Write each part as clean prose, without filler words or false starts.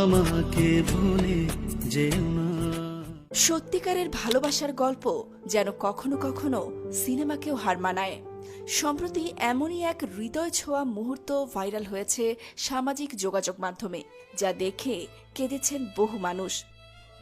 আমাকে ভুলে যেও না। সত্যিকারের ভালোবাসার গল্প যেন কখনো কখনো সিনেমাকেও হার মানায়। সম্প্রতি এমনই এক হৃদয় ছোঁয়া মুহূর্ত ভাইরাল হয়েছে সামাজিক যোগাযোগ মাধ্যমে, যা দেখে কেঁদেছেন বহু মানুষ।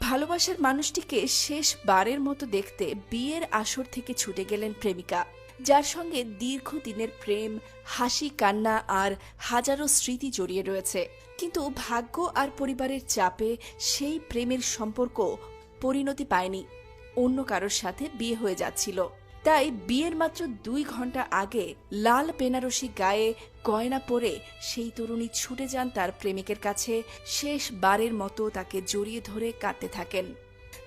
ভালোবাসার মানুষটিকে শেষবারের মতো দেখতে বিয়ের আসর থেকে ছুটে গেলেন প্রেমিকা, যার সঙ্গে দীর্ঘদিনের প্রেম, হাসি কান্না আর হাজারো স্মৃতি জড়িয়ে রয়েছে। কিন্তু ভাগ্য আর পরিবারের চাপে সেই প্রেমের সম্পর্ক পরিণতি পায়নি, অন্য কারোর সাথে বিয়ে হয়ে যাচ্ছিল। তাই বিয়ের মাত্র 2 ঘন্টা আগে লাল বেনারসি গায়ে গয়না পরে সেই তরুণী ছুটে যান তার প্রেমিকের কাছে, শেষবারের মতো তাকে জড়িয়ে ধরে কাঁদতে থাকেন।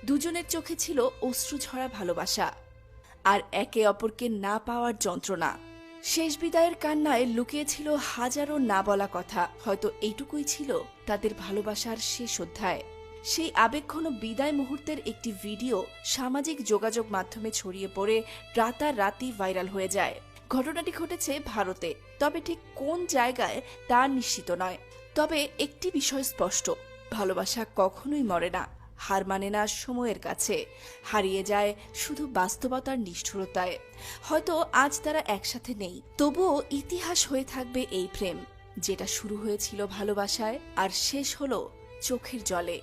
দুজনের চোখে ছিল অশ্রুঝরা ভালোবাসা আর একে অপরকে না পাওয়ার যন্ত্রণা। শেষ বিদায়ের কান্নায় লুকিয়েছিল হাজারো না বলা কথা। হয়তো এইটুকুই ছিল তাদের ভালোবাসার শেষ অধ্যায়। সেই আবেগঘন বিদায় মুহূর্তের একটি ভিডিও সামাজিক যোগাযোগ মাধ্যমে ছড়িয়ে পড়ে রাতারাতি ভাইরাল হয়ে যায়। ঘটনাটি ঘটেছে ভারতে, তবে ঠিক কোন জায়গায় তা নিশ্চিত নয়। তবে একটি বিষয় স্পষ্ট, ভালোবাসা কখনোই মরে না, হার মানে না সময়ের কাছে, হারিয়ে যায় শুধু বাস্তবতার নিষ্ঠুরতায়। হয়তো আজ তারা একসাথে নেই, তবুও ইতিহাস হয়ে থাকবে এই প্রেম, যেটা শুরু হয়েছিল ভালোবাসায় আর শেষ হলো চোখের জলে।